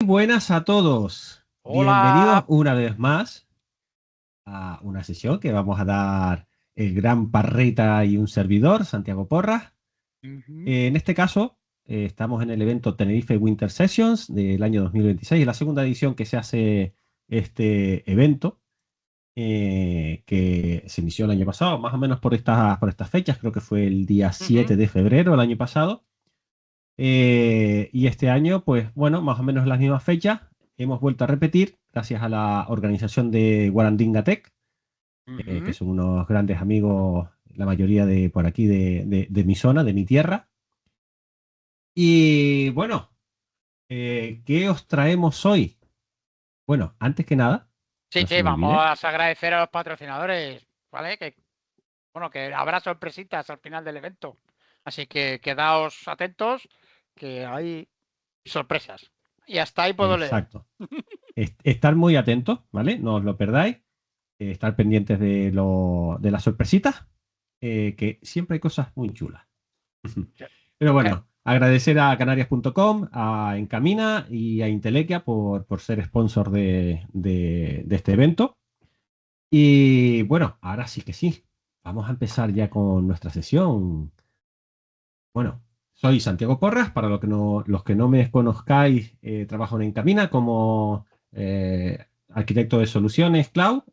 Buenas a todos. Bienvenidos Hola. una vez más a una sesión que vamos a dar el gran Parrita y un servidor, Santiago Porras. Ujú. En este caso, estamos en el evento Tenerife Winter Sessions del año 2026, es la segunda edición que se hace este evento, que se inició el año pasado, más o menos por estas fechas, creo que fue el día Ujú. 7 de febrero del año pasado. Y este año, pues bueno, más o menos las mismas fechas, hemos vuelto a repetir gracias a la organización de Guarandinga Tech, que Ujú. son unos grandes amigos, la mayoría de por aquí, de mi zona, de mi tierra. Y bueno, ¿qué os traemos hoy? Bueno, antes que nada, Sí, no se sí, me vamos olvide. a agradecer a los patrocinadores, ¿vale? Que habrá sorpresitas al final del evento. Así que quedaos atentos, que hay sorpresas. Y hasta ahí puedo leer. Exacto. Estar muy atentos, ¿vale? No os lo perdáis. Estar pendientes de las sorpresitas, que siempre hay cosas muy chulas. Pero Eh, bueno, agradecer a canarias.com, a Encamina y a Intelequia por ser sponsor de este evento. Y bueno, ahora sí que sí. Vamos a empezar ya con nuestra sesión. Bueno, soy Santiago Porras. Para los que no me conozcáis, trabajo en Encamina como arquitecto de soluciones cloud.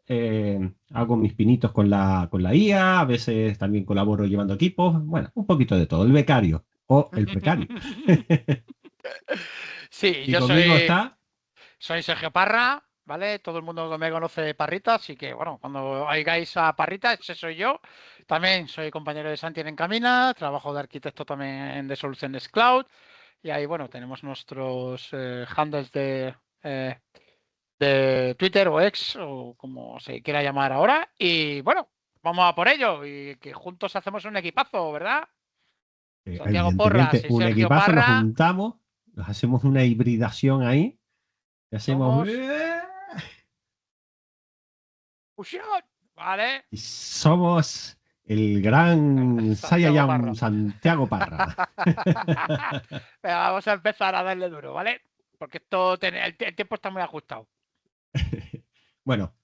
Hago mis pinitos con la IA, a veces también colaboro llevando equipos. Bueno, un poquito de todo. El becario o el precario. Sí, Y yo conmigo soy, está, soy Sergio Parra, ¿vale? Todo el mundo me conoce Parrita, así que bueno, cuando oigáis a Parrita, ese soy yo. También soy compañero de Santi en Encamina, trabajo de arquitecto también de soluciones cloud. Y ahí, bueno, tenemos nuestros handles eh, de Twitter o X o como se quiera llamar ahora. Y bueno, vamos a por ello y que juntos hacemos un equipazo, ¿verdad? Santiago Porras evidentemente, y un Sergio equipazo, nos Parra. juntamos, nos hacemos una hibridación ahí, y hacemos... Somos fusión, ¿vale? Y somos el gran Santiago Saiyajam Parra. Santiago Parra. Venga, vamos a empezar a darle duro, ¿vale? Porque el tiempo está muy ajustado. Bueno,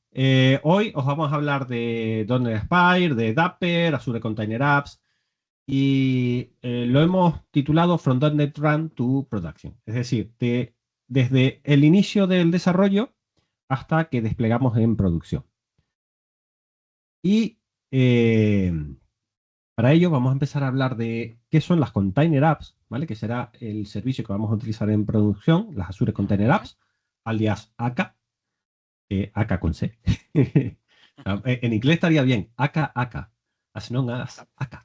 hoy os vamos a hablar de .NET Spire, de Dapper, Azure Container Apps, y lo hemos titulado From .NET Run to Production. Es decir, desde el inicio del desarrollo hasta que desplegamos en producción. Y para ello vamos a empezar a hablar de qué son las Container Apps, ¿vale? Que será el servicio que vamos a utilizar en producción, las Azure Container Ujú. Apps, alias AK, AK con C. En inglés estaría bien, AK, AK. Así no hagas AK.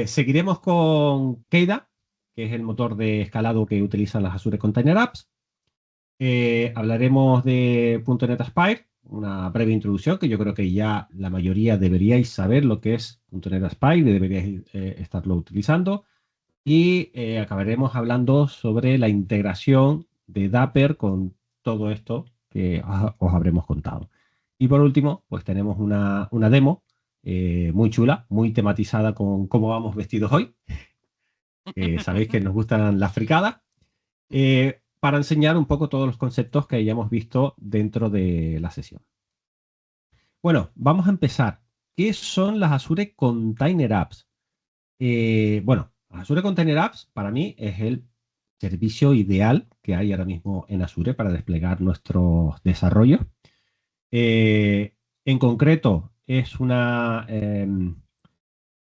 Seguiremos con Keida, que es el motor de escalado que utilizan las Azure Container Apps. Hablaremos de .NET Aspire, una breve introducción que yo creo que ya la mayoría deberíais saber lo que es .NET Aspire y deberíais estarlo utilizando. Y acabaremos hablando sobre la integración de Dapper con todo esto que os habremos contado. Y por último, pues tenemos una demo muy chula, muy tematizada con cómo vamos vestidos hoy. Sabéis que nos gustan las fricadas, para enseñar un poco todos los conceptos que hayamos visto dentro de la sesión. Bueno, vamos a empezar. ¿Qué son las Azure Container Apps? Bueno, Azure Container Apps para mí es el servicio ideal que hay ahora mismo en Azure para desplegar nuestros desarrollos. En concreto, es una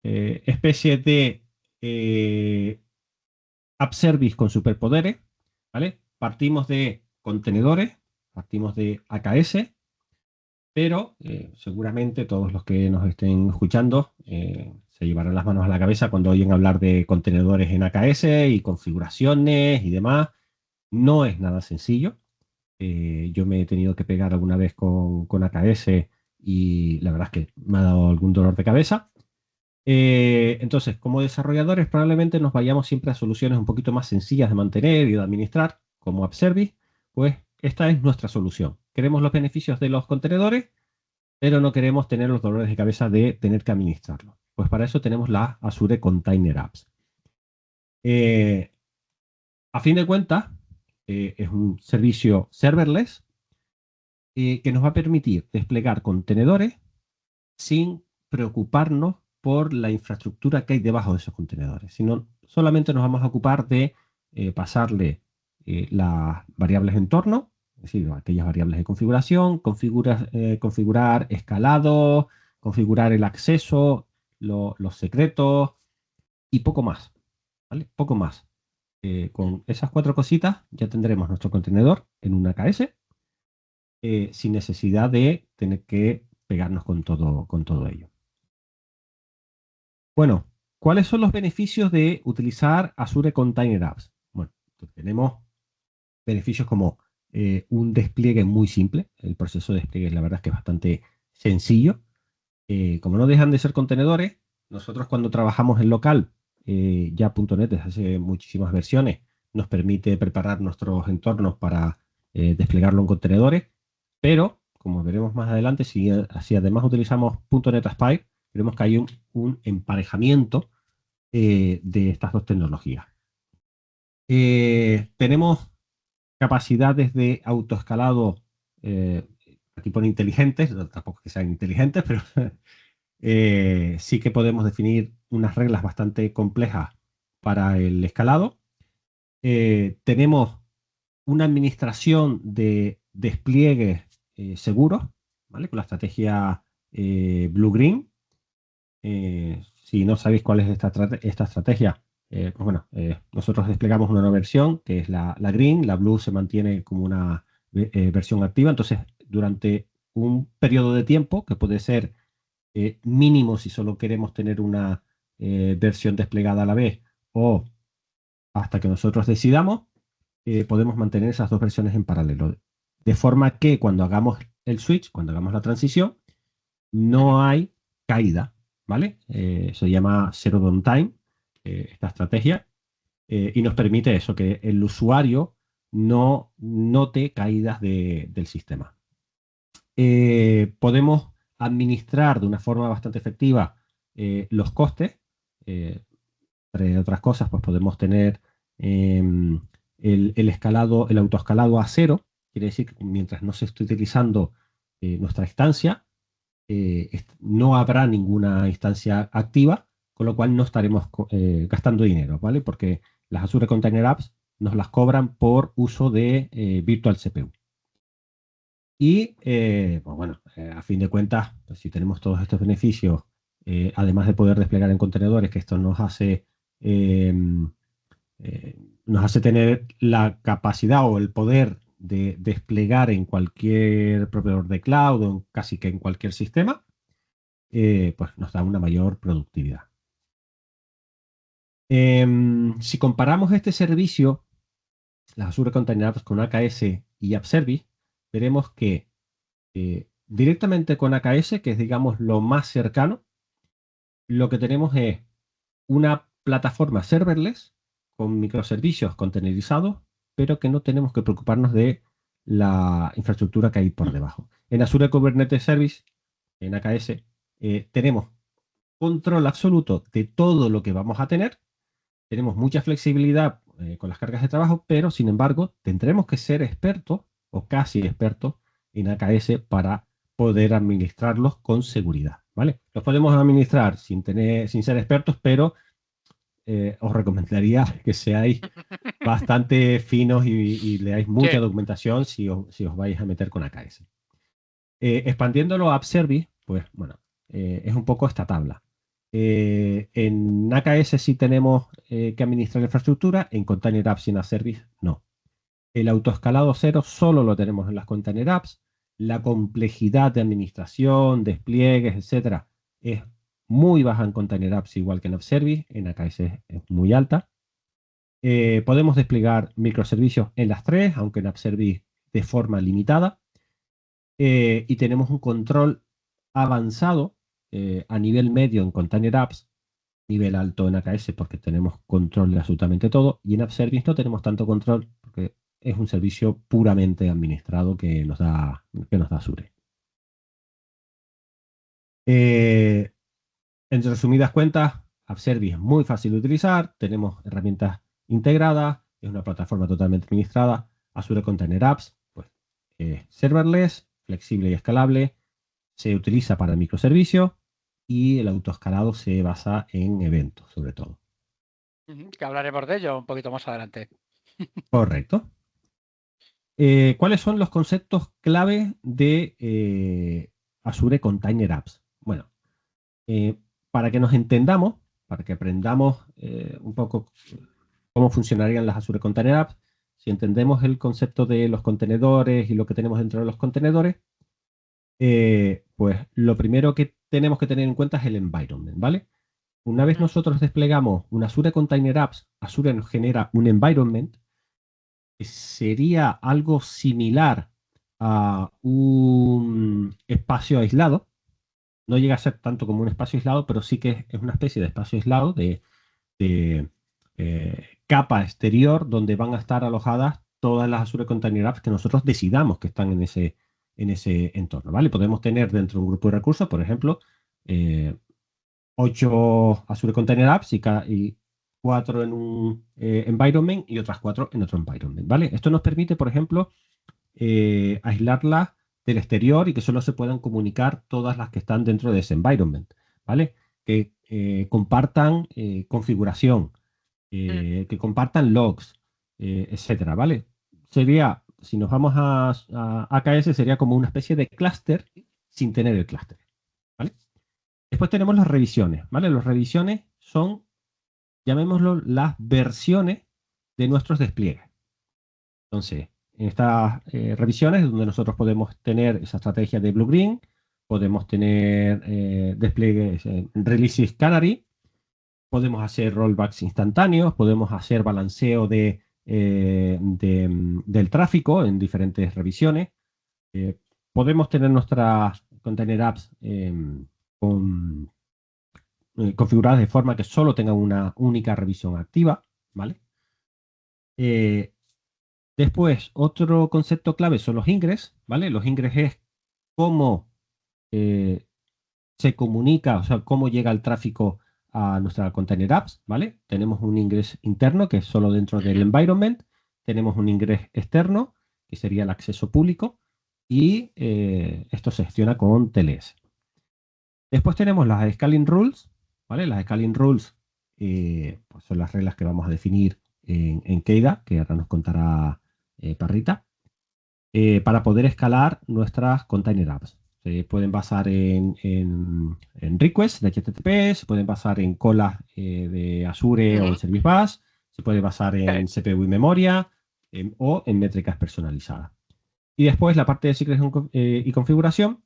especie de app service con superpoderes, ¿vale? Partimos de contenedores, partimos de AKS, pero seguramente todos los que nos estén escuchando se llevarán las manos a la cabeza cuando oyen hablar de contenedores en AKS y configuraciones y demás. No es nada sencillo. Yo me he tenido que pegar alguna vez con AKS y la verdad es que me ha dado algún dolor de cabeza. Entonces, como desarrolladores, probablemente nos vayamos siempre a soluciones un poquito más sencillas de mantener y de administrar, como App Service. Pues esta es nuestra solución. Queremos los beneficios de los contenedores, pero no queremos tener los dolores de cabeza de tener que administrarlo. Pues para eso tenemos la Azure Container Apps. Eh, A fin de cuentas, es un servicio serverless que nos va a permitir desplegar contenedores sin preocuparnos por la infraestructura que hay debajo de esos contenedores, sino solamente nos vamos a ocupar de pasarle las variables de entorno, es decir, aquellas variables de configuración, configurar escalado, configurar el acceso, los secretos y poco más, ¿vale? Poco más. Con esas 4 cositas ya tendremos nuestro contenedor en una AKS sin necesidad de tener que pegarnos con todo ello. Bueno, ¿cuáles son los beneficios de utilizar Azure Container Apps? Bueno, pues tenemos beneficios como un despliegue muy simple. El proceso de despliegue, la verdad es que es bastante sencillo. Como no dejan de ser contenedores, nosotros cuando trabajamos en local, ya .NET desde hace muchísimas versiones, nos permite preparar nuestros entornos para desplegarlo en contenedores, pero como veremos más adelante, si además utilizamos .NET Aspire, veremos que hay un emparejamiento de estas dos tecnologías. Tenemos capacidades de autoescalado, aquí pone inteligentes, tampoco que sean inteligentes, pero sí que podemos definir unas reglas bastante complejas para el escalado. Tenemos una administración de despliegues seguros, ¿vale? Con la estrategia Blue-Green. Si no sabéis cuál es esta estrategia, pues bueno, nosotros desplegamos una nueva versión que es la Green, la Blue se mantiene como una versión activa, entonces durante un periodo de tiempo que puede ser mínimo si solo queremos tener una versión desplegada a la vez o hasta que nosotros decidamos, podemos mantener esas dos versiones en paralelo. De forma que cuando hagamos el switch, cuando hagamos la transición, no hay caída, ¿vale? Se llama Zero Downtime, esta estrategia, y nos permite eso, que el usuario no note caídas del sistema. Podemos administrar de una forma bastante efectiva los costes. Entre otras cosas, pues podemos tener el escalado, el autoescalado a cero. Quiere decir que mientras no se esté utilizando nuestra instancia, no habrá ninguna instancia activa, con lo cual no estaremos gastando dinero, ¿vale? Porque las Azure Container Apps nos las cobran por uso de Virtual CPU. Y, pues bueno, a fin de cuentas, pues si tenemos todos estos beneficios, además de poder desplegar en contenedores, que esto eh, nos hace tener la capacidad o el poder de desplegar en cualquier proveedor de cloud o casi que en cualquier sistema, pues nos da una mayor productividad. Si comparamos este servicio, las Azure Container Apps con AKS y App Service, veremos que directamente con AKS, que es digamos lo más cercano, lo que tenemos es una plataforma serverless con microservicios containerizados, pero que no tenemos que preocuparnos de la infraestructura que hay por debajo. En Azure Kubernetes Service, en AKS, tenemos control absoluto de todo lo que vamos a tener. Tenemos mucha flexibilidad con las cargas de trabajo, pero sin embargo tendremos que ser expertos o casi expertos en AKS para poder administrarlos con seguridad, ¿vale? Los podemos administrar sin ser expertos, pero os recomendaría que seáis bastante finos y leáis mucha Sí. documentación si os vais a meter con AKS. Expandiéndolo a App Service, pues bueno, es un poco esta tabla. En AKS sí tenemos que administrar la infraestructura, en Container Apps y en App Service no. El autoescalado cero solo lo tenemos en las Container Apps. La complejidad de administración, despliegues, etcétera, es muy baja en Container Apps, igual que en App Service. En AKS es muy alta. Podemos desplegar microservicios en las tres, aunque en App Service de forma limitada. Y tenemos un control avanzado a nivel medio en Container Apps, nivel alto en AKS porque tenemos control de absolutamente todo, y en App Service no tenemos tanto control porque es un servicio puramente administrado que nos da Azure. En resumidas cuentas, App Service es muy fácil de utilizar, tenemos herramientas integradas, es una plataforma totalmente administrada. Azure Container Apps, pues serverless, flexible y escalable, se utiliza para microservicios y el autoescalado se basa en eventos, sobre todo. Que hablaremos de ello un poquito más adelante. Correcto. ¿Cuáles son los conceptos clave de Azure Container Apps? Bueno, para que nos entendamos, para que aprendamos un poco cómo funcionarían las Azure Container Apps, si entendemos el concepto de los contenedores y lo que tenemos dentro de los contenedores, pues lo primero que tenemos que tener en cuenta es el environment, ¿vale? Una vez nosotros desplegamos un Azure Container Apps, Azure nos genera un environment que sería algo similar a un espacio aislado. No llega a ser tanto como un espacio aislado, pero sí que es una especie de espacio aislado de, capa exterior donde van a estar alojadas todas las Azure Container Apps que nosotros decidamos que están en ese entorno, ¿vale? Podemos tener dentro de un grupo de recursos, por ejemplo, 8 Azure Container Apps y 4 en un environment y otras 4 en otro environment, ¿vale? Esto nos permite, por ejemplo, aislarlas del exterior y que solo se puedan comunicar todas las que están dentro de ese environment, ¿vale? Que compartan configuración, que compartan logs, etcétera, ¿vale? Sería, si nos vamos a AKS, sería como una especie de clúster sin tener el clúster, ¿vale? Después tenemos las revisiones, ¿vale? Las revisiones son, llamémoslo, las versiones de nuestros despliegues. Entonces, en estas revisiones es donde nosotros podemos tener esa estrategia de Blue-Green, podemos tener despliegues en Releases Canary, podemos hacer rollbacks instantáneos, podemos hacer balanceo del tráfico en diferentes revisiones, podemos tener nuestras container apps configuradas de forma que solo tengan una única revisión activa, ¿vale? Después, otro concepto clave son los ingres, ¿vale? Los ingres es cómo se comunica, o sea, cómo llega el tráfico a nuestra container apps, ¿vale? Tenemos un ingres interno que es solo dentro del environment, tenemos un ingres externo que sería el acceso público y esto se gestiona con TLS. Después tenemos las scaling rules, ¿vale? Las scaling rules pues son las reglas que vamos a definir en Keida, que ahora nos contará Parrita, para poder escalar nuestras container apps. Se pueden basar en requests de HTTP, se pueden basar en colas de Azure o en Service Bus, se puede basar en CPU y memoria o en métricas personalizadas. Y después la parte de secrets y configuración,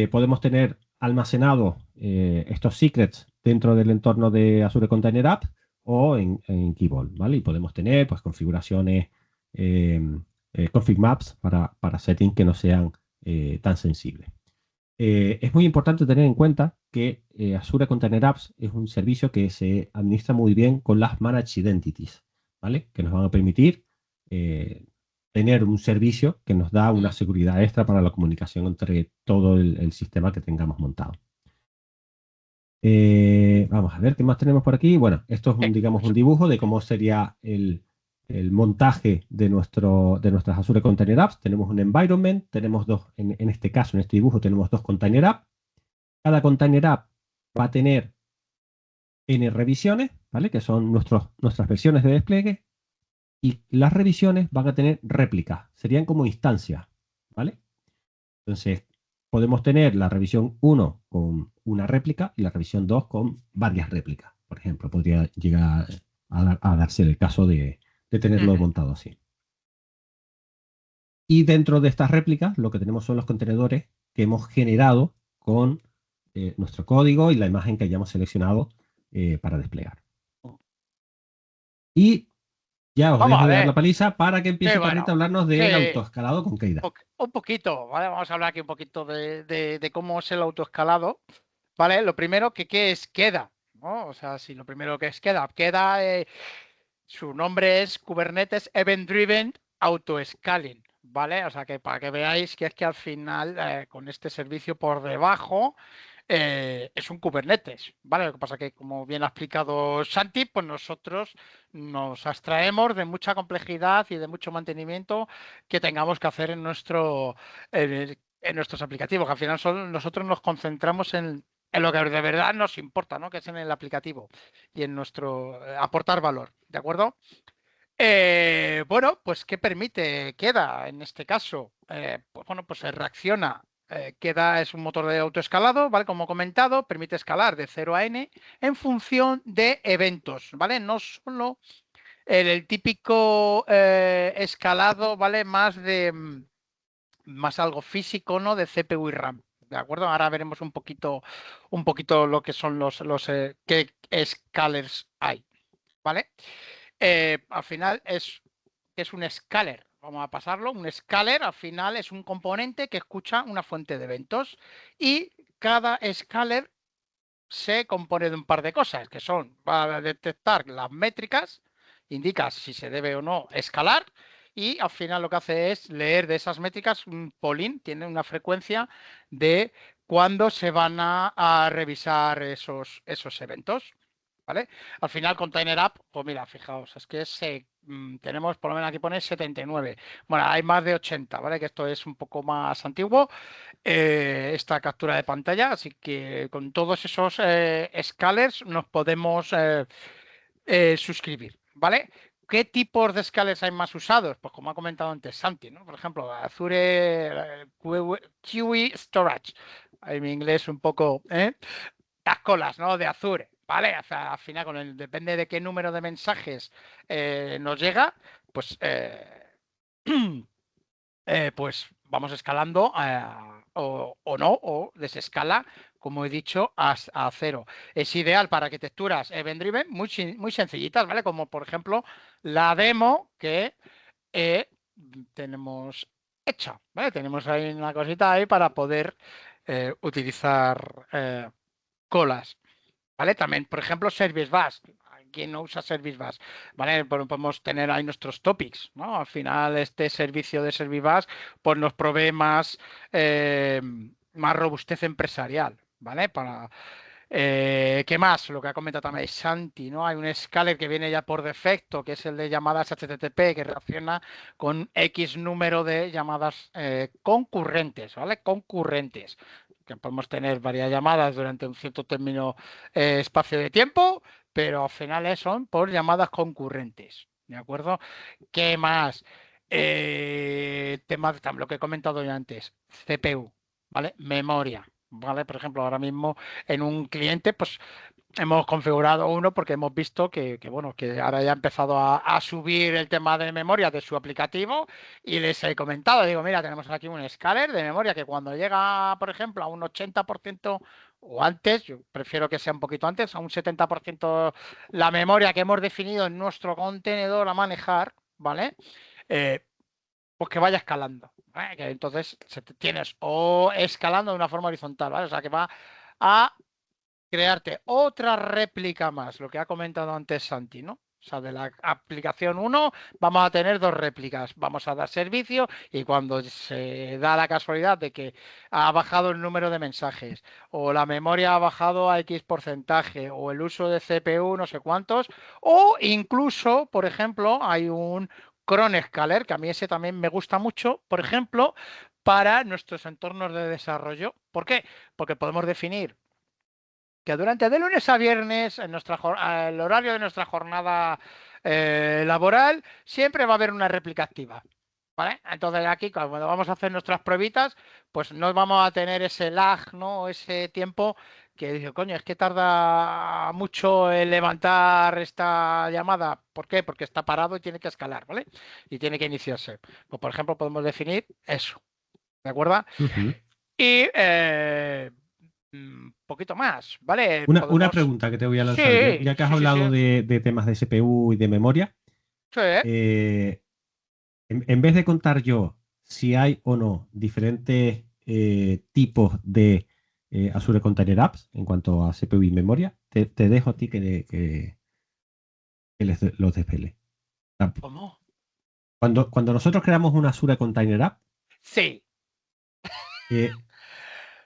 podemos tener almacenados estos secrets dentro del entorno de Azure Container App o en Key Vault, ¿vale? Y podemos tener pues configuraciones, config maps para settings que no sean tan sensibles. Es muy importante tener en cuenta que Azure Container Apps es un servicio que se administra muy bien con las Managed Identities, ¿vale? Que nos van a permitir tener un servicio que nos da una seguridad extra para la comunicación entre todo el sistema que tengamos montado. Vamos a ver qué más tenemos por aquí. Bueno, esto es digamos, un dibujo de cómo sería el montaje de nuestras Azure Container Apps. Tenemos un environment, tenemos dos, en este caso, en este dibujo, tenemos dos Container Apps. Cada Container App va a tener N revisiones, ¿vale? Que son nuestras versiones de despliegue. Y las revisiones van a tener réplicas, serían como instancias, ¿vale? Entonces, podemos tener la revisión 1 con una réplica y la revisión 2 con varias réplicas. Por ejemplo, podría llegar a darse el caso de tenerlo montado así. Y dentro de estas réplicas, lo que tenemos son los contenedores que hemos generado con nuestro código y la imagen que hayamos seleccionado para desplegar. Y ya os dejo de dar la paliza para que empiece Parrita a hablarnos del autoescalado con Keida. Un poquito, ¿vale? Vamos a hablar aquí un poquito de cómo es el autoescalado, ¿vale? Lo primero, ¿qué es Keda? ¿No? O sea, si lo primero que es Keda. Keda, su nombre es Kubernetes Event Driven Auto-Scaling, ¿vale? O sea, que para que veáis que es que al final, con este servicio por debajo, es un Kubernetes, ¿vale? Lo que pasa que, como bien ha explicado Santi, pues nosotros nos abstraemos de mucha complejidad y de mucho mantenimiento que tengamos que hacer en nuestros aplicativos, que al final nosotros nos concentramos en lo que de verdad nos importa, ¿no? Que es en el aplicativo y en nuestro aportar valor, ¿de acuerdo? Bueno, pues ¿qué permite Queda en este caso? Pues bueno, pues se reacciona. Queda es un motor de autoescalado, ¿vale? Como he comentado, permite escalar de 0 a n en función de eventos, ¿vale? No solo el típico escalado, ¿vale? Más algo físico, ¿no? De CPU y RAM. ¿De acuerdo? Ahora veremos un poquito lo que son qué scalers hay, ¿vale? Al final es un scaler. Vamos a pasarlo. Un scaler al final es un componente que escucha una fuente de eventos y cada scaler se compone de un par de cosas que son, va a detectar las métricas, indica si se debe o no escalar y al final lo que hace es leer de esas métricas un polling, tiene una frecuencia de cuándo se van a revisar esos eventos. ¿Vale? Al final, Container App, pues mira, fijaos, es que tenemos, por lo menos aquí pone 79. Bueno, hay más de 80, ¿vale? Que esto es un poco más antiguo, esta captura de pantalla, así que con todos esos scalers nos podemos suscribir, ¿vale? ¿Qué tipos de scalers hay más usados? Pues como ha comentado antes Santi, ¿no? Por ejemplo, Azure QE Storage. En mi inglés un poco, las colas, ¿no? De Azure, ¿vale? O sea, al final, depende de qué número de mensajes nos llega, pues, pues vamos escalando o no, o desescala, como he dicho, a cero. Es ideal para arquitecturas event-driven muy sencillitas, ¿vale? Como por ejemplo la demo que tenemos hecha, ¿vale? Tenemos ahí una cosita ahí para poder utilizar colas. ¿Vale? También, por ejemplo, Service Bus. ¿Quién no usa Service Bus? ¿Vale? Podemos tener ahí nuestros topics, ¿no? Al final, este servicio de Service Bus pues nos provee más robustez empresarial, ¿vale? ¿Qué más? Lo que ha comentado también Santi, ¿no? Hay un scaler que viene ya por defecto, que es el de llamadas HTTP, que reacciona con X número de llamadas concurrentes, ¿vale? Concurrentes. Que podemos tener varias llamadas durante un cierto término espacio de tiempo, pero al final son por llamadas concurrentes, ¿de acuerdo? ¿Qué más? Temas, lo que he comentado ya antes, CPU, ¿vale? Memoria, ¿vale? Por ejemplo, ahora mismo en un cliente, pues hemos configurado uno porque hemos visto bueno, que ahora ya ha empezado a subir el tema de memoria de su aplicativo y les he comentado, digo, mira, tenemos aquí un escáner de memoria que cuando llega, por ejemplo, a un 80% o antes, yo prefiero que sea un poquito antes, a un 70% la memoria que hemos definido en nuestro contenedor a manejar, ¿vale? Pues que vaya escalando, ¿vale? Que entonces tienes o escalando de una forma horizontal, ¿vale? O sea, que va a crearte otra réplica más, lo que ha comentado antes Santi, ¿no? O sea, de la aplicación 1 vamos a tener dos réplicas, vamos a dar servicio y cuando se da la casualidad de que ha bajado el número de mensajes o la memoria ha bajado a X porcentaje o el uso de CPU no sé cuántos o incluso, por ejemplo, hay un Chrome que a mí ese también me gusta mucho, por ejemplo, para nuestros entornos de desarrollo. ¿Por qué? Porque podemos definir que durante de lunes a viernes, el horario de nuestra jornada laboral, siempre va a haber una réplica activa. ¿Vale? Entonces aquí cuando vamos a hacer nuestras pruebitas, pues no vamos a tener ese lag, ¿no? Ese tiempo que dice, coño, es que tarda mucho en levantar esta llamada. ¿Por qué? Porque está parado y tiene que escalar, ¿vale? Y tiene que iniciarse. Pues por ejemplo, podemos definir eso, ¿de acuerdo? Ujú. Y poquito más, ¿vale? Una Podemos. pregunta que te voy a lanzar, Sí, ya que has sí, sí, sí. hablado de temas de CPU y de memoria, Sí. eh, en vez de contar yo si hay o no diferentes tipos de Azure Container Apps en cuanto a CPU y memoria, te dejo a ti que los desvele. ¿Cómo? Cuando nosotros creamos una Azure Container App, Sí. eh,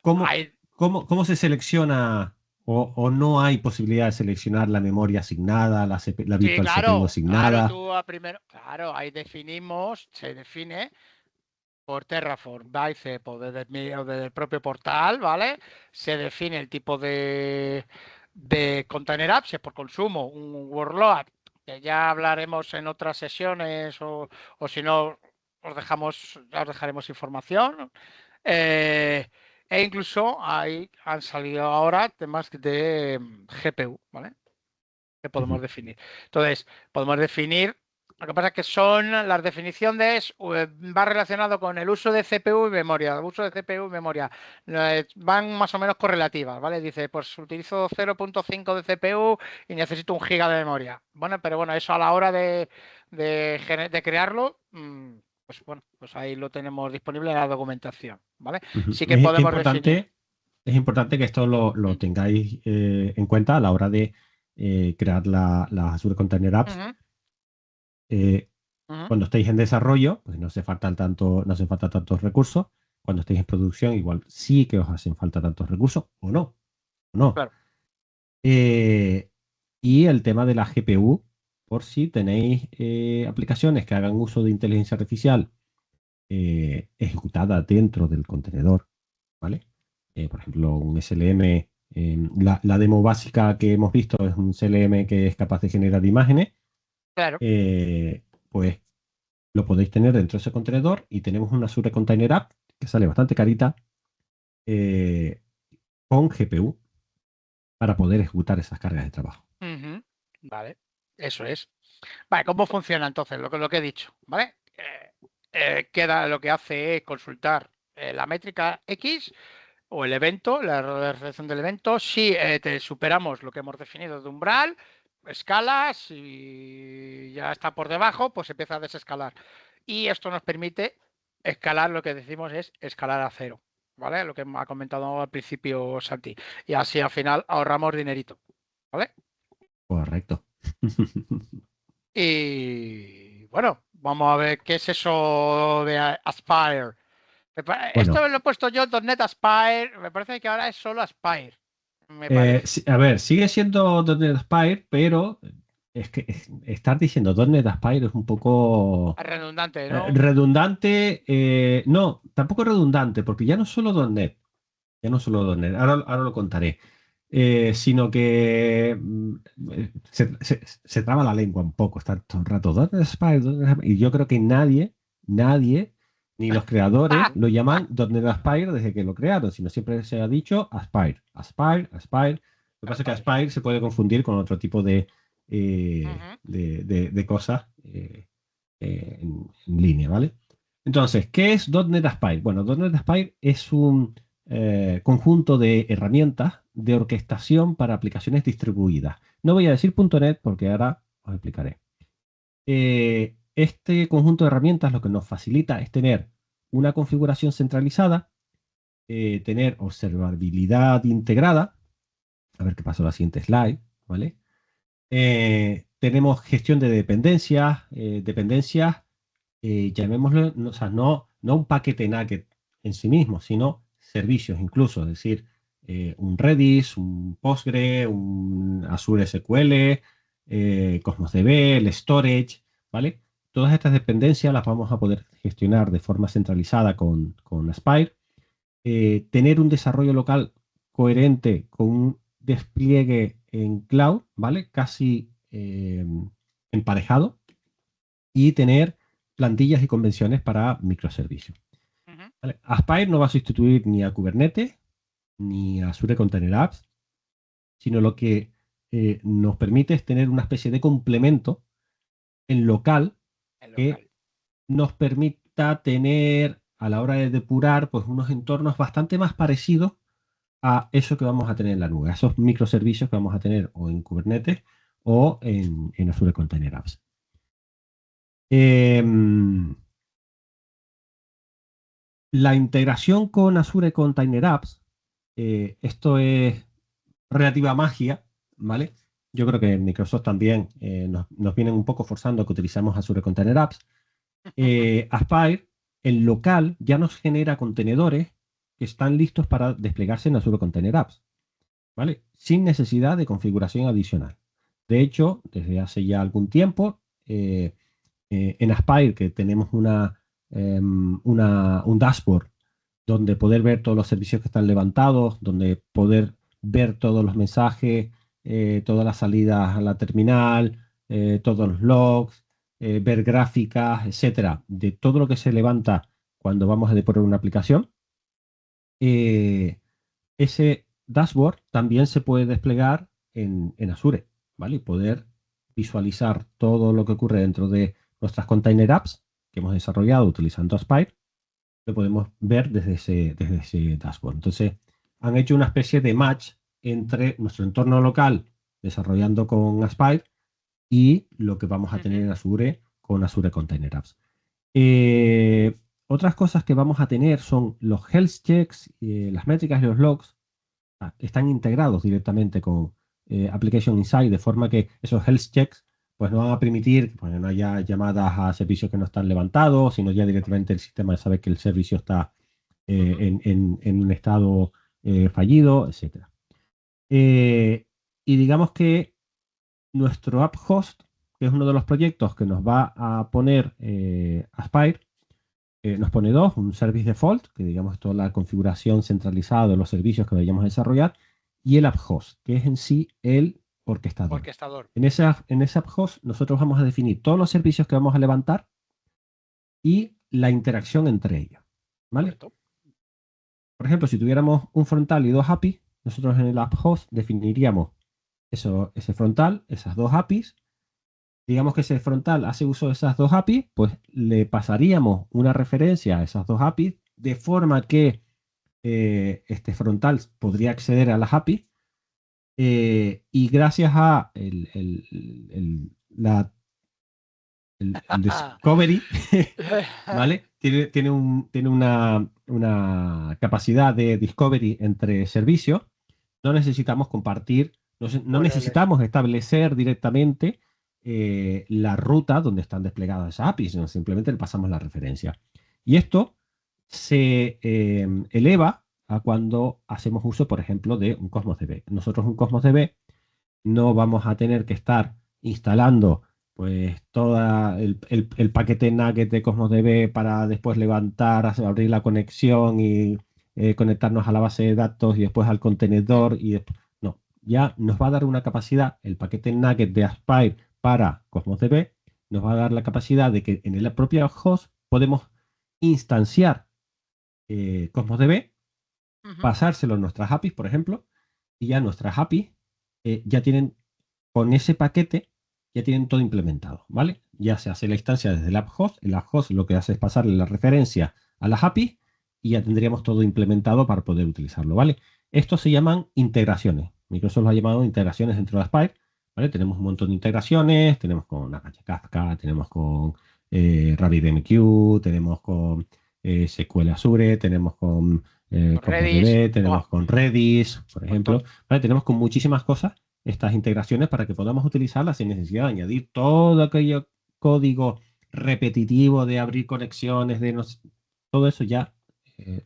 ¿cómo, Hay. ¿Cómo se selecciona o no hay posibilidad de seleccionar la memoria asignada, la Sí, virtual CPU claro, asignada? tú a primero, claro, ahí definimos, se define por Terraform, Bicep o desde el propio portal, ¿vale? Se define el tipo de container apps, si es por consumo, un workload, que ya hablaremos en otras sesiones o si no, ya os dejaremos información. Eh, e incluso ahí han salido ahora temas de GPU, ¿vale? Que podemos Ujú. definir. Entonces, podemos definir, lo que pasa es que son las definiciones, va relacionado con el uso de CPU y memoria, el uso de CPU y memoria, van más o menos correlativas, ¿vale? Dice, pues utilizo 0.5 de CPU y necesito 1 GB de memoria. Bueno, pero bueno, eso a la hora de crearlo, pues bueno, pues ahí lo tenemos disponible en la documentación, ¿vale? Ujú. Sí que podemos definir. Es importante que esto lo tengáis en cuenta a la hora de crear las Azure Container Apps. Ujú, Eh, ujú, Cuando estéis en desarrollo, pues no hacen falta tantos recursos. Cuando estéis en producción, igual sí que os hacen falta tantos recursos, o no. claro. Eh, y el tema de la GPU, por si tenéis aplicaciones que hagan uso de inteligencia artificial ejecutada dentro del contenedor, ¿vale? Por ejemplo, un SLM, la demo básica que hemos visto es un SLM que es capaz de generar imágenes, Claro. pues lo podéis tener dentro de ese contenedor y tenemos una Azure Container App que sale bastante carita eh, con GPU para poder ejecutar esas cargas de trabajo. Ujú, vale, eso es. Vale, ¿cómo funciona entonces? Lo que he dicho, ¿vale? Queda lo que hace es consultar la métrica X o el evento, la realización del evento. Si te superamos lo que hemos definido de umbral, escalas y ya está por debajo, pues empieza a desescalar. Y esto nos permite escalar, lo que decimos es escalar a cero, ¿vale? Lo que ha comentado al principio Santi. Y así al final ahorramos dinerito, ¿vale? Correcto. Y bueno, vamos a ver qué es eso de Aspire. Bueno, Esto lo he puesto yo, .NET Aspire. Me parece que ahora es solo Aspire. Me parece. a ver, sigue siendo .NET Aspire, pero es que estar diciendo .NET Aspire es un poco Es redundante, ¿no? redundante. No, tampoco redundante, porque ya no es solo .NET, ya no es solo .NET, ahora lo contaré. Sino que se traba la lengua un poco, está todo el rato .NET Aspire, .NET Aspire, y yo creo que nadie, ni los creadores lo llaman .NET Aspire desde que lo crearon, sino siempre se ha dicho Aspire, Aspire, Aspire. Lo que pasa es que Aspire. Aspire se puede confundir con otro tipo Ujú, de cosas en línea, ¿vale? Entonces, ¿qué es .NET Aspire? Bueno, .NET Aspire es un conjunto de herramientas de orquestación para aplicaciones distribuidas. No voy a decir .NET porque ahora os explicaré. Este conjunto de herramientas lo que nos facilita es tener una configuración centralizada, tener observabilidad integrada. A ver qué pasó en la siguiente slide, ¿vale? Tenemos gestión de dependencias, llamémoslo, no, o sea, no un paquete nugget en sí mismo, sino servicios incluso, es decir, un Redis, un Postgre, un Azure SQL, Cosmos DB, el storage, ¿vale? Todas estas dependencias las vamos a poder gestionar de forma centralizada con Aspire. Tener un desarrollo local coherente con un despliegue en cloud, ¿vale? Casi emparejado y tener plantillas y convenciones para microservicios. ujú. ¿Vale? Aspire no va a sustituir ni a Kubernetes ni a Azure Container Apps, sino lo que nos permite es tener una especie de complemento en local El que local. nos permita tener a la hora de depurar pues unos entornos bastante más parecidos a eso que vamos a tener en la nube, a esos microservicios que vamos a tener o en Kubernetes o en Azure Container Apps. Eh, la integración con Azure Container Apps, esto es relativa magia, ¿vale? Yo creo que Microsoft también nos vienen un poco forzando a que utilicemos Azure Container Apps. Aspire, en local, ya nos genera contenedores que están listos para desplegarse en Azure Container Apps, ¿vale? Sin necesidad de configuración adicional. De hecho, desde hace ya algún tiempo, en Aspire, que tenemos un dashboard donde poder ver todos los servicios que están levantados, donde poder ver todos los mensajes, todas las salidas a la terminal, todos los logs, ver gráficas, etcétera, de todo lo que se levanta cuando vamos a deployar una aplicación. Ese dashboard también se puede desplegar en Azure, ¿vale? Y poder visualizar todo lo que ocurre dentro de nuestras container apps que hemos desarrollado utilizando Aspire, lo podemos ver desde ese dashboard. Entonces, han hecho una especie de match entre nuestro entorno local desarrollando con Aspire y lo que vamos a tener en Azure con Azure Container Apps. Otras cosas que vamos a tener son los health checks, las métricas y los logs. Están integrados directamente con Application Insight, de forma que esos health checks pues no van a permitir que pues, no haya llamadas a servicios que no están levantados, sino ya directamente el sistema sabe que el servicio está en un estado fallido, etc. Y digamos que nuestro app host, que es uno de los proyectos que nos va a poner Aspire, nos pone dos, un service default, que digamos es toda la configuración centralizada de los servicios que vayamos a desarrollar, y el app host, que es en sí el orquestador. En ese app host nosotros vamos a definir todos los servicios que vamos a levantar y la interacción entre ellos. ¿Vale? Correcto. Por ejemplo, si tuviéramos un frontal y dos APIs, nosotros en el app host definiríamos ese frontal, esas dos APIs. Digamos que ese frontal hace uso de esas dos APIs, pues le pasaríamos una referencia a esas dos APIs de forma que este frontal podría acceder a las APIs y gracias a el discovery, ¿vale? Tiene una capacidad de discovery entre servicios. No necesitamos compartir, no necesitamos establecer directamente la ruta donde están desplegadas esas APIs, sino simplemente le pasamos la referencia. Y esto se eleva a cuando hacemos uso, por ejemplo, de un Cosmos DB. Nosotros un Cosmos DB no vamos a tener que estar instalando pues todo el paquete Nugget de Cosmos DB para después levantar, abrir la conexión y conectarnos a la base de datos y después al contenedor y después. No, ya nos va a dar una capacidad, el paquete Nugget de Aspire para Cosmos DB nos va a dar la capacidad de que en el propio host podemos instanciar Cosmos DB, pasárselo a nuestras APIs, por ejemplo, y ya nuestras APIs ya tienen, con ese paquete, ya tienen todo implementado, ¿vale? Ya se hace la instancia desde el app host lo que hace es pasarle la referencia a las APIs y ya tendríamos todo implementado para poder utilizarlo, ¿vale? Estos se llaman integraciones. Microsoft lo ha llamado integraciones dentro de Aspire, ¿vale? Tenemos un montón de integraciones, tenemos con Apache Kafka, tenemos con RabbitMQ, tenemos con SQL Azure, tenemos con Redis, tenemos con Redis, por ejemplo, ¿vale? Tenemos con muchísimas cosas estas integraciones para que podamos utilizarlas sin necesidad de añadir todo aquello código repetitivo de abrir conexiones, todo eso ya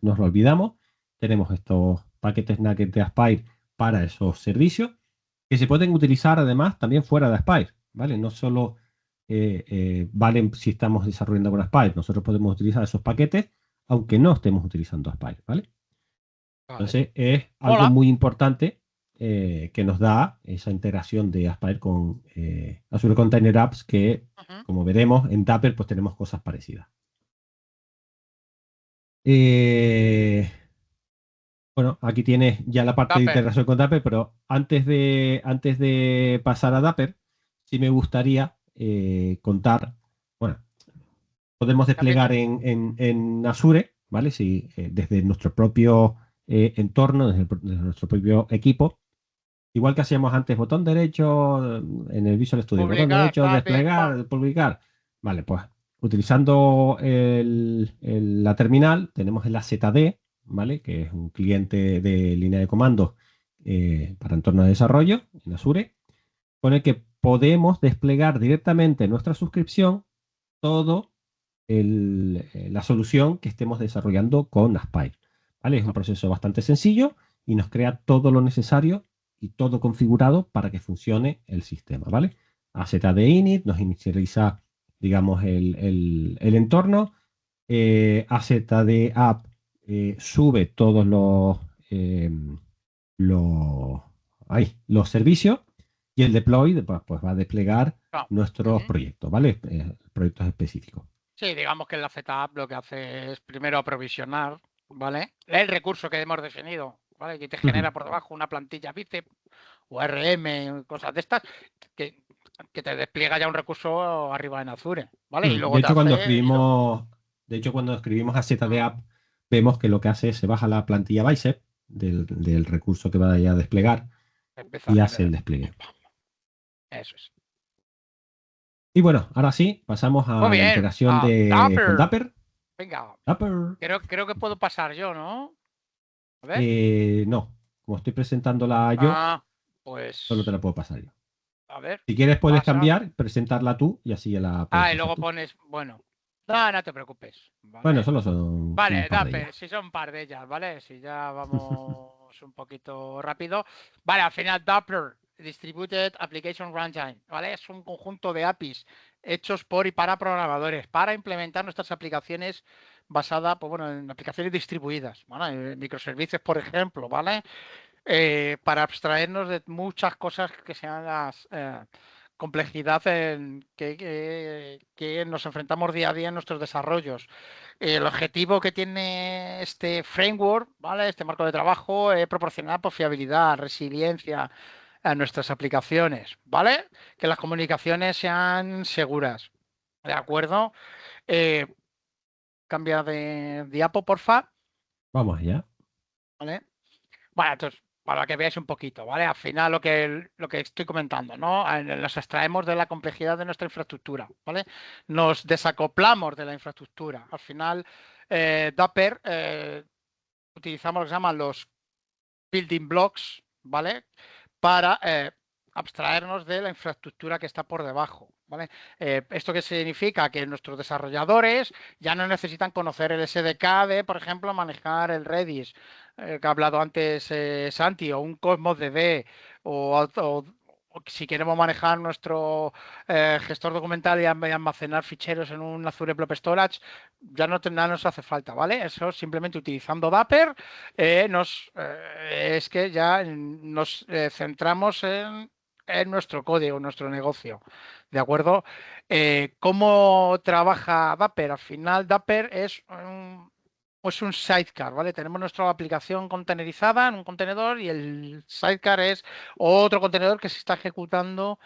nos lo olvidamos. Tenemos estos paquetes Nugget de Aspire para esos servicios que se pueden utilizar además también fuera de Aspire, ¿vale? No solo valen si estamos desarrollando con Aspire, nosotros podemos utilizar esos paquetes aunque no estemos utilizando Aspire, ¿vale? Entonces es algo muy importante que nos da esa integración de Aspire con Azure Container Apps que, como veremos, en Dapper pues tenemos cosas parecidas. Bueno, aquí tienes ya la parte de integración con Dapper, pero antes de pasar a Dapper, sí me gustaría contar, bueno, podemos desplegar en Azure, ¿vale? Sí, desde nuestro propio entorno, desde nuestro propio equipo. Igual que hacíamos antes, botón derecho en el Visual Studio, botón derecho, desplegar, publicar. Vale, pues utilizando la terminal, tenemos el AZD, ¿vale? Que es un cliente de línea de comandos para entorno de desarrollo en Azure, con el que podemos desplegar directamente en nuestra suscripción todo la solución que estemos desarrollando con Aspire. ¿vale? Es un proceso bastante sencillo y nos crea todo lo necesario y todo configurado para que funcione el sistema, ¿vale? AZD-init nos inicializa, digamos, el entorno. AZD-app sube todos los, los servicios y el deploy pues va a desplegar Ah, nuestros ujú. proyectos, ¿vale? Proyectos específicos. Sí, digamos que la ZApp lo que hace es primero aprovisionar, ¿vale? El recurso que hemos definido, ¿vale? Que te Ujú. genera por debajo una plantilla bicep o RM, cosas de estas, que, que te despliega ya un recurso arriba en Azure, ¿vale? Y De luego te hecho, cuando hace eso, escribimos, de hecho, cuando escribimos mm, AZD-app, vemos que lo que hace es se baja la plantilla bicep del recurso que vaya a desplegar empieza a y hace el generar. despliegue. Eso es. Y bueno, ahora sí, pasamos Muy a la bien. integración con Dapper. Dapper. Venga, Dapper. creo que puedo pasar yo, ¿no? A ver. No, como estoy presentándola yo, Ah, solo te pues, la puedo pasar yo. a ver, Si quieres puedes pasa. cambiar, presentarla tú y así ya la puedes Ah, y pasar luego tú. pones, bueno, no, no te preocupes, Bueno, ¿vale? solo son un Vale, par de ellas. Dapper, si son un par de ellas, ¿vale? Si ya vamos un poquito rápido. Vale, al final Dapper, Distributed Application Runtime, ¿vale? Es un conjunto de APIs hechos por y para programadores para implementar nuestras aplicaciones basadas, pues bueno, en aplicaciones distribuidas, ¿vale? En microservicios, por ejemplo, ¿vale? Para abstraernos de muchas cosas que sean las complejidad que nos enfrentamos día a día en nuestros desarrollos. El objetivo que tiene este framework, ¿vale? Este marco de trabajo, es proporcionar pues, fiabilidad, resiliencia a nuestras aplicaciones, ¿vale? Que las comunicaciones sean seguras. ¿De acuerdo? Eh, cambia de diapo, porfa. Vamos allá. ¿Vale? Bueno, entonces, para que veáis un poquito, ¿vale? Al final lo que estoy comentando, ¿no? Nos extraemos de la complejidad de nuestra infraestructura, ¿vale? Nos desacoplamos de la infraestructura. Al final, Dapper, utilizamos lo que se llaman los building blocks, ¿vale? Para abstraernos de la infraestructura que está por debajo, ¿vale? ¿Esto qué significa? Que nuestros desarrolladores ya no necesitan conocer el SDK de, por ejemplo, manejar el Redis, que ha hablado antes Santi, o un Cosmos DB, o si queremos manejar nuestro gestor documental y almacenar ficheros en un Azure Blob Storage, ya nos hace falta, ¿vale? Eso simplemente utilizando Dapper es que ya nos centramos en nuestro código, en nuestro negocio. ¿De acuerdo? ¿Cómo trabaja Dapper? Al final, Dapper es un sidecar, ¿vale? Tenemos nuestra aplicación contenerizada en un contenedor y el sidecar es otro contenedor que se está ejecutando.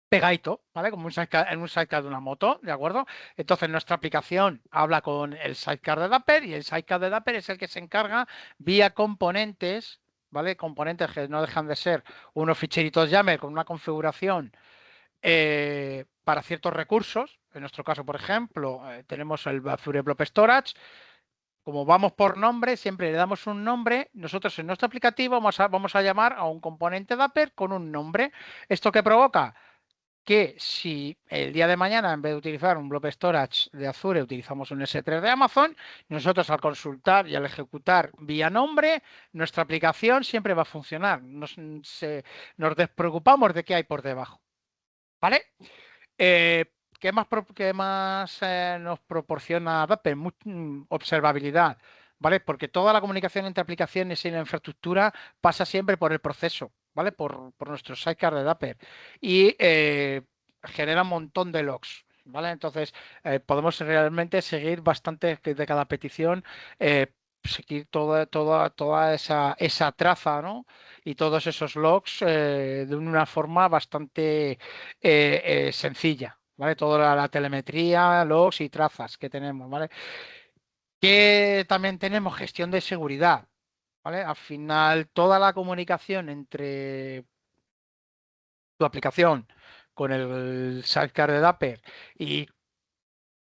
Pegadito, ¿vale? Como en un sidecar de una moto, ¿de acuerdo? Entonces nuestra aplicación habla con el sidecar de Dapper y el sidecar de Dapper es el que se encarga vía componentes, ¿vale? Componentes que no dejan de ser unos ficheritos YAML con una configuración para ciertos recursos. En nuestro caso, por ejemplo, tenemos el Azure Blob Storage. Como vamos por nombre, siempre le damos un nombre. Nosotros en nuestro aplicativo vamos a llamar a un componente Dapper con un nombre. ¿Esto qué provoca? Que si el día de mañana, en vez de utilizar un blob storage de Azure, utilizamos un S3 de Amazon, nosotros al consultar y al ejecutar vía nombre, nuestra aplicación siempre va a funcionar. Nos despreocupamos de qué hay por debajo. ¿Vale? Eh, qué más nos proporciona Dapper? Observabilidad. ¿Vale? Porque toda la comunicación entre aplicaciones y la infraestructura pasa siempre por el proceso, ¿vale? Por nuestro sidecar de Dapper. Y genera un montón de logs. ¿Vale? Entonces, podemos realmente seguir bastante de cada petición, seguir toda esa traza, ¿no? Y todos esos logs de una forma bastante sencilla, ¿vale? Toda la telemetría, logs y trazas que tenemos, ¿vale? Que también tenemos gestión de seguridad, ¿vale? Al final, toda la comunicación entre tu aplicación con el sidecar de Dapper y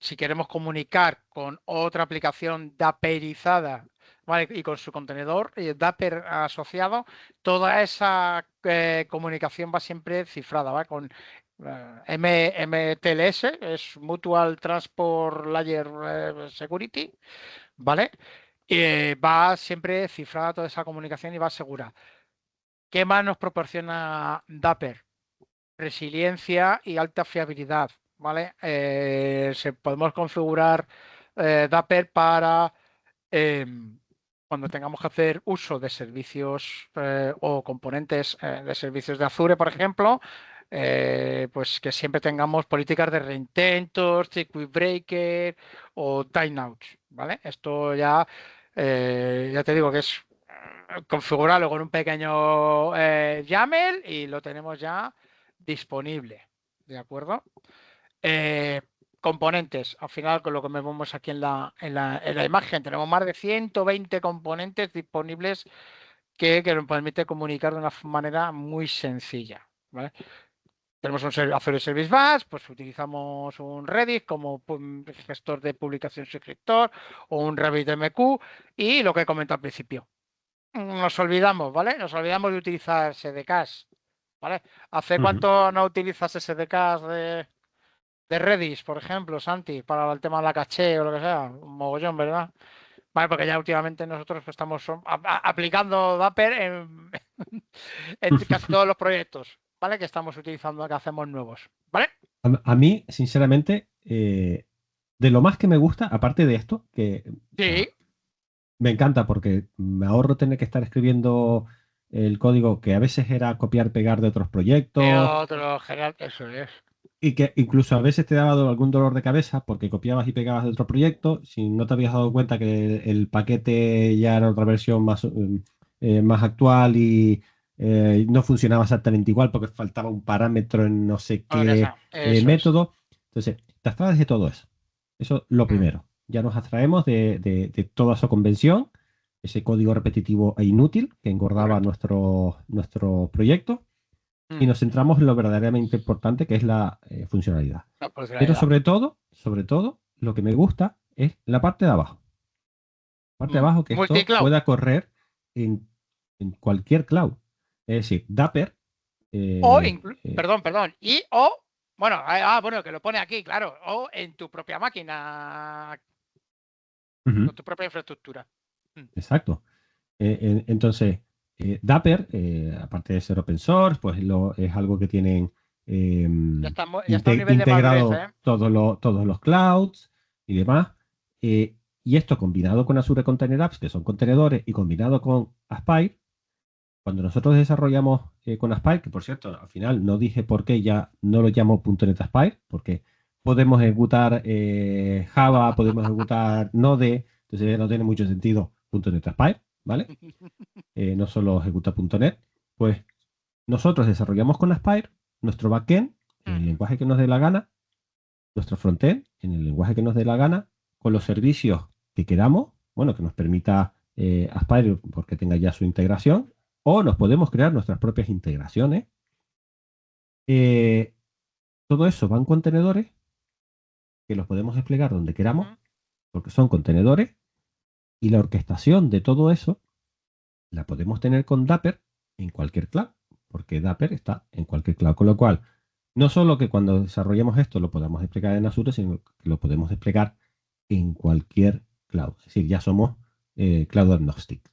si queremos comunicar con otra aplicación dapperizada, ¿vale? Y con su contenedor Dapper asociado, toda esa comunicación va siempre cifrada, ¿vale? MTLS, es Mutual Transport Layer Security, ¿vale? Va siempre cifrada toda esa comunicación y va segura. ¿Qué más nos proporciona Dapper? Resiliencia y alta fiabilidad, ¿vale? Podemos configurar Dapper para cuando tengamos que hacer uso de servicios o componentes de servicios de Azure, por ejemplo, pues que siempre tengamos políticas de reintentos, circuit breaker o timeouts, ¿vale? Esto ya, ya te digo que es configurarlo con un pequeño YAML y lo tenemos ya disponible, ¿de acuerdo? Eh, componentes, al final con lo que vemos aquí en la imagen, tenemos más de 120 componentes disponibles que nos permite comunicar de una manera muy sencilla, ¿vale? Tenemos un Azure Service Bus, pues utilizamos un Redis como gestor de publicación suscriptor o un RabbitMQ y lo que comenté al principio. Nos olvidamos, ¿vale? Nos olvidamos de utilizar SDKs, ¿vale? ¿Hace Ujú. cuánto no utilizas SDKs de Redis, por ejemplo, Santi, para el tema de la caché o lo que sea? Un mogollón, ¿verdad? Vale, porque ya últimamente nosotros pues, estamos aplicando Dapper en casi todos los proyectos, ¿vale? Que estamos utilizando, que hacemos nuevos, ¿vale? A mí, sinceramente, de lo más que me gusta, aparte de esto, que o Sí, sea, me encanta porque me ahorro tener que estar escribiendo el código que a veces era copiar, pegar de otros de proyectos otro general, eso es. y que incluso a veces te daba algún dolor de cabeza porque copiabas y pegabas de otro proyecto si no te habías dado cuenta que el paquete ya era otra versión más actual y no funcionaba exactamente igual porque faltaba un parámetro en no sé O lo que qué sea, eso es. método. Entonces, te abstraes de todo eso. Eso lo Mm, primero. Ya nos abstraemos de toda esa convención, ese código repetitivo e inútil que engordaba correcto. nuestro proyecto y Mm, nos centramos en lo verdaderamente importante que es la funcionalidad. la Pero funcionalidad. sobre todo, lo que me gusta es la parte de abajo. La parte de abajo que esto Multicloud. pueda correr en, en cualquier cloud. Es decir, Dapper, O, eh, eh, perdón, bueno, bueno, que lo pone aquí, claro, o en tu propia máquina, ujú, con tu propia infraestructura. Mm. exacto. Entonces, Dapper, aparte de ser open source, pues es algo que tienen Ya está a un nivel de madurez, integrado ¿eh? todos los clouds y demás. Y esto combinado con Azure Container Apps, que son contenedores, y combinado con Aspire, cuando nosotros desarrollamos con Aspire, que por cierto, al final no dije por qué ya no lo llamo .NET Aspire, porque podemos ejecutar Java, podemos ejecutar Node, entonces ya no tiene mucho sentido .NET Aspire, ¿vale? No solo ejecuta .NET, pues nosotros desarrollamos con Aspire nuestro backend en el lenguaje que nos dé la gana, nuestro frontend en el lenguaje que nos dé la gana, con los servicios que queramos, bueno, que nos permita Aspire porque tenga ya su integración, o nos podemos crear nuestras propias integraciones. Eh, Todo eso van contenedores que los podemos desplegar donde queramos, Ujú. porque son contenedores, y la orquestación de todo eso la podemos tener con Dapper en cualquier cloud, porque Dapper está en cualquier cloud, con lo cual no solo que cuando desarrollemos esto lo podamos desplegar en Azure, sino que lo podemos desplegar en cualquier cloud. Es decir, ya somos cloud agnostic.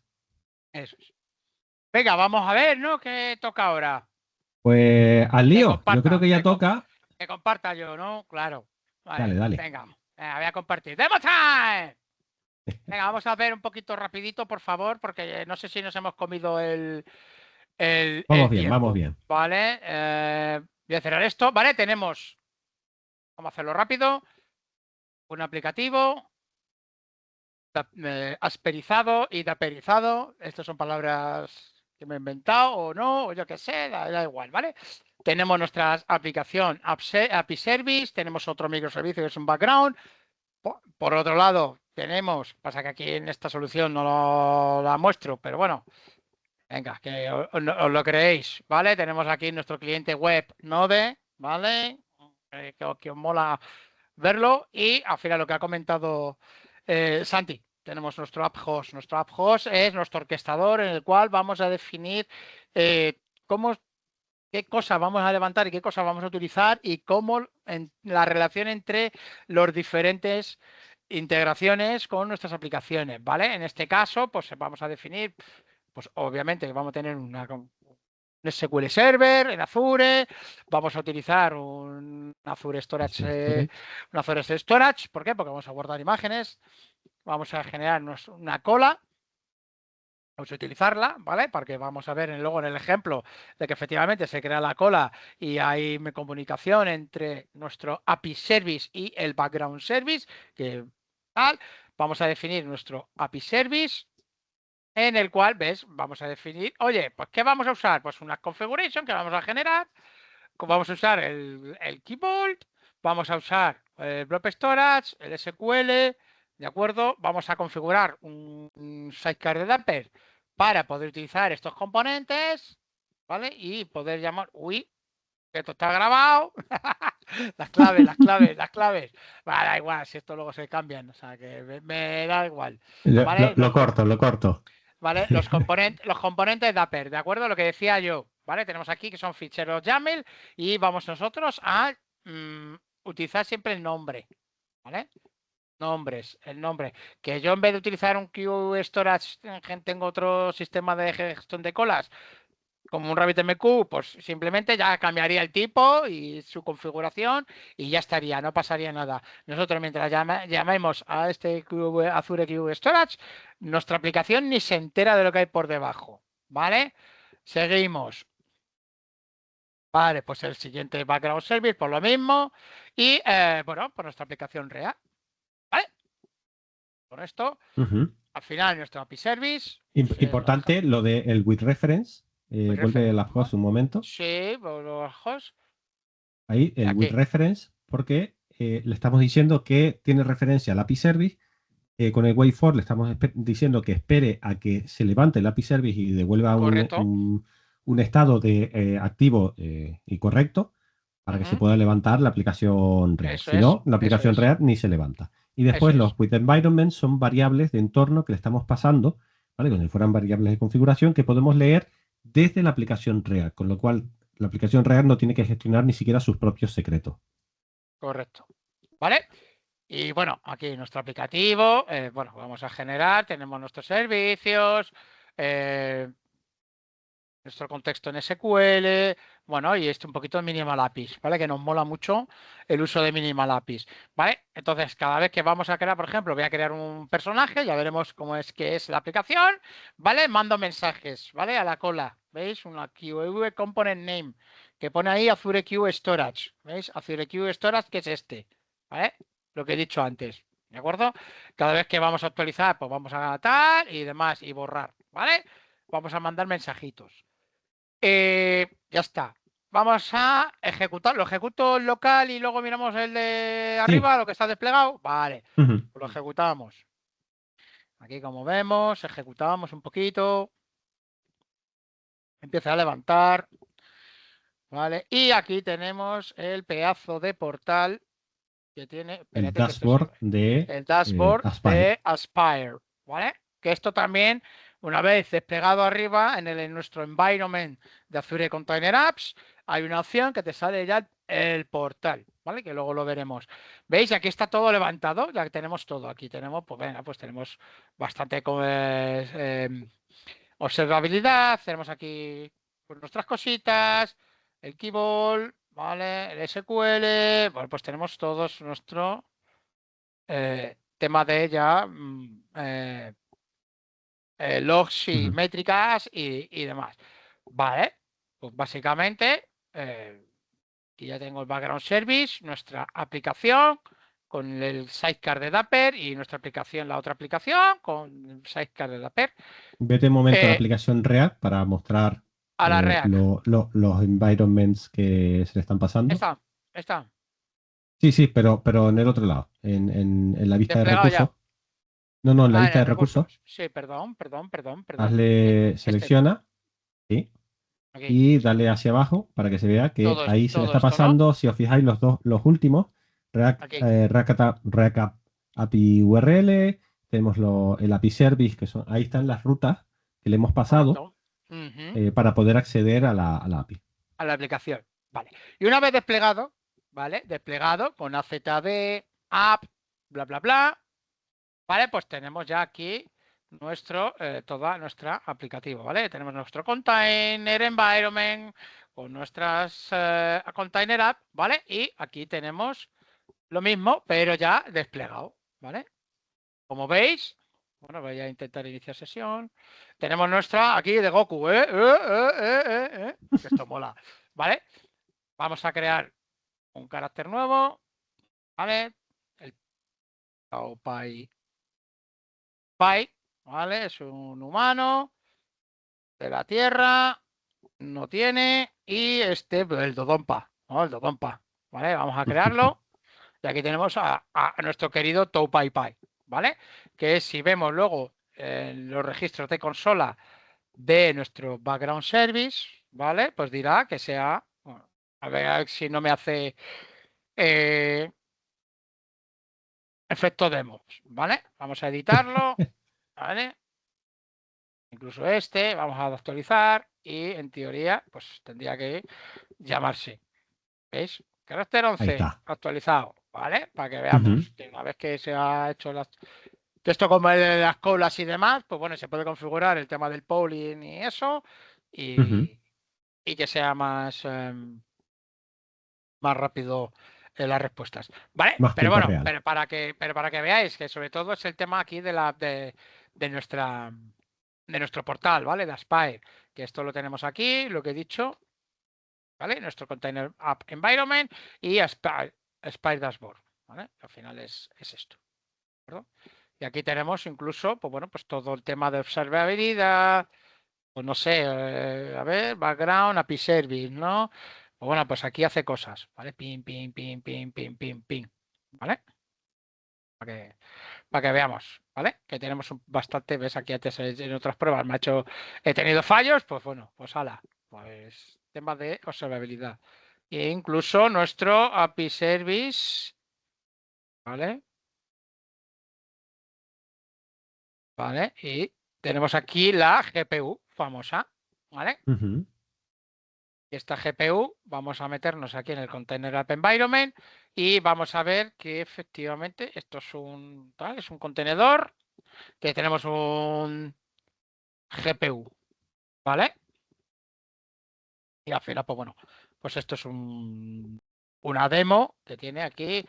Eso es. Venga, vamos a ver, ¿no? ¿Qué toca ahora? Pues al Que lío, yo creo comparta, que ya toca. que comparta yo, ¿no? Claro. Dale, Vale, dale. venga, voy a compartir. ¡Demo time! Venga, vamos a ver un poquito rapidito, por favor, porque no sé si nos hemos comido Vamos el bien, vamos tiempo. bien. Vale, voy a cerrar esto. Vale, vamos a hacerlo rápido, un aplicativo, asperizado y daperizado. Estas son palabras que me he inventado o no, o yo qué sé, da igual, ¿vale? Tenemos nuestra aplicación API Service, tenemos otro microservicio que es un background. Por otro lado, pasa que aquí en esta solución no la muestro, pero bueno, venga, que os lo creéis, ¿vale? Tenemos aquí nuestro cliente web Node, ¿vale? Que os mola verlo. Y al final lo que ha comentado Santi, tenemos nuestro app host. Nuestro app host es nuestro orquestador en el cual vamos a definir cómo qué cosas vamos a levantar y qué cosas vamos a utilizar y cómo la relación entre los diferentes integraciones con nuestras aplicaciones, ¿vale? En este caso, pues vamos a definir, pues obviamente vamos a tener un SQL Server en Azure, vamos a utilizar un Azure Storage, un Azure Storage, ¿por qué? Porque vamos a guardar imágenes, vamos a generar una cola. Vamos a utilizarla, ¿vale? Porque vamos a ver luego en el ejemplo de que efectivamente se crea la cola y hay comunicación entre nuestro API Service y el Background Service, que tal. Vamos a definir nuestro API Service, en el cual, ¿ves? Vamos a definir, oye, pues ¿qué vamos a usar? Pues una configuration que vamos a generar, vamos a usar el keyboard, vamos a usar el blob storage, el SQL, ¿de acuerdo? Vamos a configurar un sidecar de Dapper para poder utilizar estos componentes, ¿vale? Y poder llamar, uy, que esto está grabado. Las claves. Vale, da igual, si esto luego se cambian, o sea, que me da igual. ¿Vale? Lo corto. ¿Vale? Los componentes Dapper, ¿de acuerdo? Lo que decía yo, ¿vale? Tenemos aquí que son ficheros YAML y vamos nosotros a utilizar siempre el nombre, ¿vale? El nombre. Que yo en vez de utilizar un Queue Storage, tengo otro sistema de gestión de colas, como un RabbitMQ, pues simplemente ya cambiaría el tipo y su configuración y ya estaría, no pasaría nada. Nosotros mientras llamemos a este Azure Queue Storage, nuestra aplicación ni se entera de lo que hay por debajo, ¿vale? Seguimos. Vale, pues el siguiente background service por lo mismo y, bueno, por nuestra aplicación real, ¿vale? Con esto, al final nuestro API Service. Importante lo de el with reference. Vuelve a la host un momento. Sí, los hosts. Ahí, el with reference, porque le estamos diciendo que tiene referencia al API Service. Con el wait for le estamos diciendo que espere a que se levante el API Service y devuelva un estado de activo y correcto para que se pueda levantar la aplicación React. Si no, la aplicación React ni se levanta. Y después los with environment son variables de entorno que le estamos pasando, ¿vale? Como si fueran variables de configuración que podemos leer desde la aplicación React, con lo cual la aplicación React no tiene que gestionar ni siquiera sus propios secretos. Correcto. ¿Vale? Y bueno, aquí nuestro aplicativo, bueno, vamos a generar, tenemos nuestros servicios, nuestro contexto en SQL, bueno, y un poquito de Minimal APIs, ¿vale? Que nos mola mucho el uso de Minimal APIs, ¿vale? Entonces, cada vez que vamos a crear, por ejemplo, voy a crear un personaje, ya veremos cómo es que es la aplicación, ¿vale? Mando mensajes, ¿vale? A la cola, ¿veis? Una QEV Component Name, que pone ahí Azure Queue Storage, ¿veis? Azure Queue Storage, que es este, ¿vale? Lo que he dicho antes, ¿de acuerdo? Cada vez que vamos a actualizar, pues vamos a tal y demás, y borrar, ¿vale? Vamos a mandar mensajitos. Ya está. Vamos a ejecutar. Lo ejecuto en local y luego miramos el de arriba, lo que está desplegado. Vale, pues lo ejecutamos. Aquí, como vemos, ejecutamos un poquito. Empieza a levantar. Vale, y aquí tenemos el pedazo de portal que tiene el dashboard de Aspire, ¿vale? Que esto también, una vez desplegado arriba en nuestro environment de Azure Container Apps, hay una opción que te sale ya el portal, ¿vale? Que luego lo veremos. ¿Veis? Aquí está todo levantado, ya que tenemos todo. Aquí tenemos, pues venga, pues tenemos bastante observabilidad, tenemos aquí pues, nuestras cositas, el keyboard, ¿vale? El SQL, bueno, pues tenemos todos nuestro tema de ya logs y métricas y demás. Vale, pues básicamente aquí ya tengo el background service, nuestra aplicación con el sidecar de Dapper y nuestra aplicación, la otra aplicación con el sidecar de Dapper. Vete un momento a la aplicación React para mostrar a la React. Los environments que se le están pasando. Está. Sí, pero en el otro lado, en la vista de recursos. Ya. No, en la vista de recursos. Sí, perdón. Hazle, selecciona, sí, y dale hacia abajo para que se vea que ahí se le está pasando, ¿no? Si os fijáis, los últimos, React API URL, tenemos el API Service, que son, ahí están las rutas que le hemos pasado para poder acceder a la API. a la aplicación. Vale. Y una vez desplegado, ¿vale? Desplegado con AZD, app, bla, bla, bla. Vale, pues tenemos ya aquí toda nuestra aplicativo, ¿vale? Tenemos nuestro container environment con nuestras container app, ¿vale? Y aquí tenemos lo mismo, pero ya desplegado, ¿vale? Como veis, bueno, voy a intentar iniciar sesión. Tenemos nuestra aquí de Goku, que esto mola, ¿vale? Vamos a crear un carácter nuevo, ¿vale? El Pai, ¿vale? Es un humano de la Tierra, no tiene, y el Dodonpa, ¿no? El Dodonpa, ¿vale? Vamos a crearlo. Y aquí tenemos a nuestro querido Pai, ¿vale? Que si vemos luego los registros de consola de nuestro background service, ¿vale? Pues dirá que sea, bueno, a ver si no me hace efecto demo, ¿vale? Vamos a editarlo, ¿vale? Incluso vamos a actualizar y en teoría, pues tendría que llamarse, ¿veis? Carácter Ahí 11 está. actualizado, ¿vale? Para que veamos que una vez que se ha hecho que esto como el de las colas y demás, pues bueno, se puede configurar el tema del polling y eso y que sea más rápido las respuestas, ¿vale? Más Pero tiempo bueno, real. pero para que veáis que sobre todo es el tema aquí de nuestro portal, ¿vale? De Aspire, que esto lo tenemos aquí, lo que he dicho, ¿vale? Nuestro Container App Environment y Aspire Dashboard, ¿vale? Al final es esto, ¿verdad? Y aquí tenemos incluso, pues bueno, pues todo el tema de observabilidad, pues no sé, a ver, background, API service, ¿no? Pues bueno, pues aquí hace cosas, ¿vale? Pim, pim, pim, pim, pim, pim, pim, ¿vale? Para que veamos, ¿vale? Que tenemos bastante, ves aquí antes en otras pruebas he tenido fallos, pues bueno, pues ala, pues tema de observabilidad. E incluso nuestro API service, ¿vale? ¿Vale? Y tenemos aquí la GPU famosa, ¿vale? Y esta GPU vamos a meternos aquí en el Container App Environment y vamos a ver que efectivamente esto es es un contenedor que tenemos un GPU, ¿vale? Y al final, pues bueno, pues esto es una demo que tiene aquí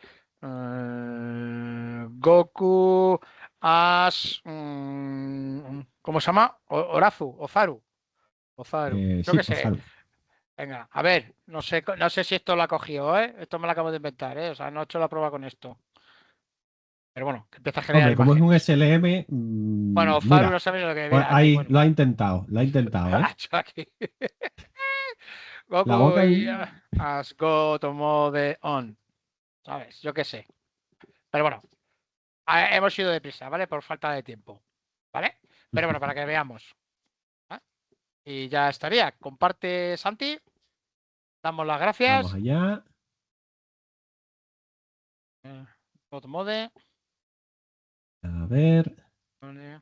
Goku as ¿cómo se llama? Ozaru, yo Sí, qué sé. Osaru. Venga, a ver, no sé si esto lo ha cogido, ¿eh? Esto me lo acabo de inventar, ¿eh? O sea, no he hecho la prueba con esto. Pero bueno, que empieza a generar Hombre, como es un imágenes. SLM, Bueno, Ozaru no mira, sabes lo que pues mira aquí. ahí Bueno, lo ha intentado, ha ¿eh? hecho aquí. La Goku boca. has got mode on. ¿Sabes? Yo qué sé. Pero bueno, hemos ido deprisa, ¿vale? Por falta de tiempo. ¿Vale? Pero bueno, para que veamos. ¿Vale? Y ya estaría. Comparte, Santi. Damos las Vamos gracias. allá. God mode. A ver. Vale.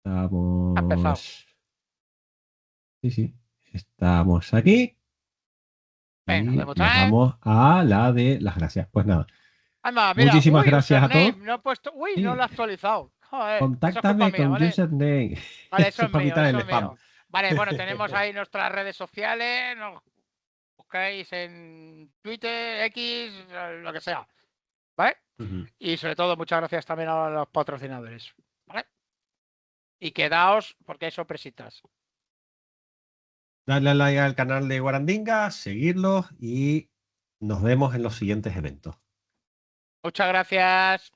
Ha empezado. Estamos. Sí, sí. Estamos aquí. Venga, Y demo nos time. vamos a la de las gracias. Pues nada. Anda, mira. Muchísimas Uy, gracias a username. todos. No he puesto. Uy, no Sí, lo he actualizado. Joder, eso es culpa contáctame mía, con ¿vale? username. Vale, eso Eso es es para mío, evitar eso el es spam. mío. Vale, bueno, tenemos ahí nuestras redes sociales. Nos buscáis en Twitter, X, lo que sea. ¿Vale? Y sobre todo, muchas gracias también a los patrocinadores. ¿Vale? Y quedaos porque hay sorpresitas. Darle a like al canal de Guarandinga, seguirlos y nos vemos en los siguientes eventos. Muchas gracias.